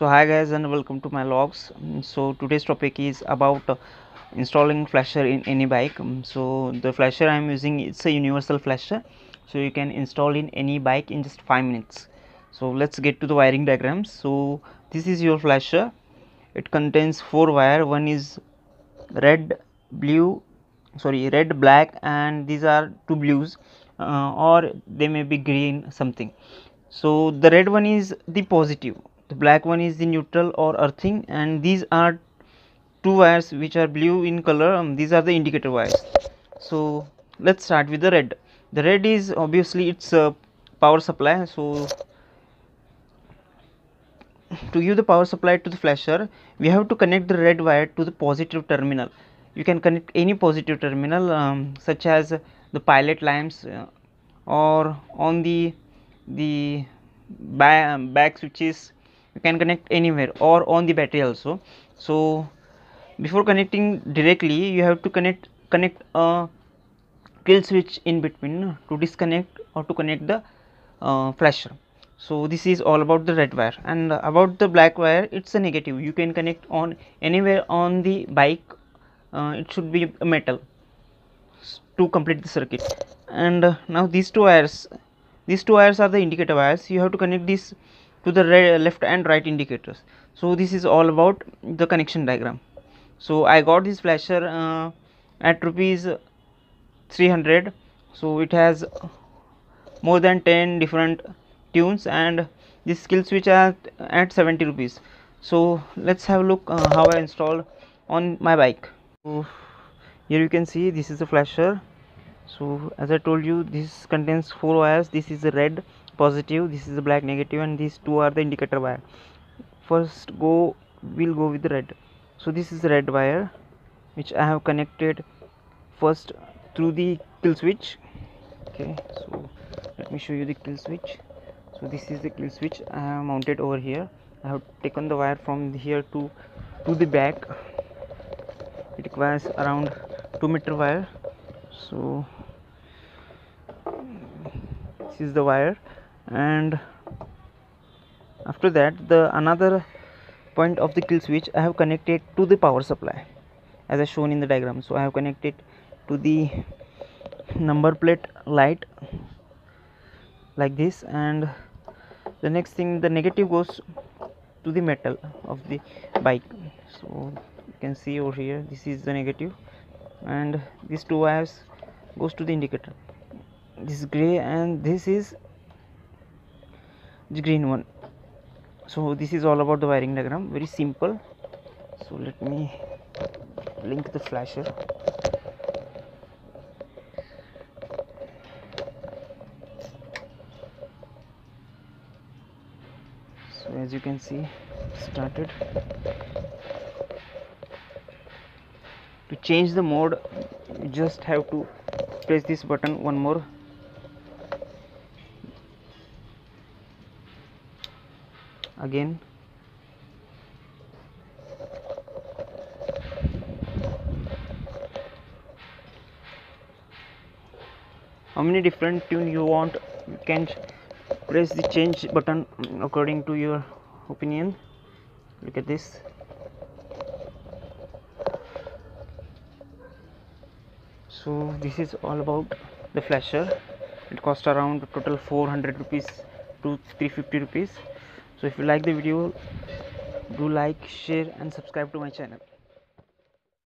So hi guys and welcome to my logs. So today's topic is about installing flasher in any bike. So the flasher I am using, it's a universal flasher, so you can install in any bike in just 5 minutes. So let's get to the wiring diagrams. So this is your flasher. It contains 4 wire. One is red, blue, red, black, and these are 2 blues, or they may be green something. So the red one is the positive, the black one is the neutral or earthing, and these are 2 wires which are blue in color. These are the indicator wires. So let's start with the red. The red is obviously it's a power supply. So to give the power supply to the flasher, we have to connect the red wire to the positive terminal. You can connect any positive terminal, such as the pilot lamps, or on the back switches. You can connect anywhere, or on the battery also. So before connecting directly, you have to connect a kill switch in between to disconnect or to connect the flasher. So this is all about the red wire. And about the black wire, it's a negative. You can connect on anywhere on the bike. It should be a metal to complete the circuit. And now these two wires are the indicator wires. You have to connect this to the left and right indicators. So this is all about the connection diagram. So I got this flasher at rupees 300. So it has more than 10 different tunes, and this skill switch at 70 rupees. So let's have a look how I installed on my bike. So here you can see this is a flasher. So as I told you, this contains 4 wires. This is the red positive, this is the black negative, and these 2 are the indicator wire. First we'll go with the red. So this is the red wire which I have connected first through the kill switch. Okay, so let me show you the kill switch. So this is the kill switch I have mounted over here. I have taken the wire from here to the back. It requires around 2-meter wire. So this is the wire, and after that the another point of the kill switch I have connected to the power supply as I shown in the diagram. So I have connected to the number plate light like this, and the next thing, the negative goes to the metal of the bike. So you can see over here, this is the negative, and these 2 wires goes to the indicator. This is gray and this is the green one. So this is all about the wiring diagram, very simple. So let me link the flasher. So as you can see, started. To change the mode, you just have to press this button one more. Again. How many different tune you want, you can press the change button according to your opinion. Look at this. So this is all about the flasher. It cost around total 400 rupees to 350 rupees. So if you like the video, do like, share and subscribe to my channel.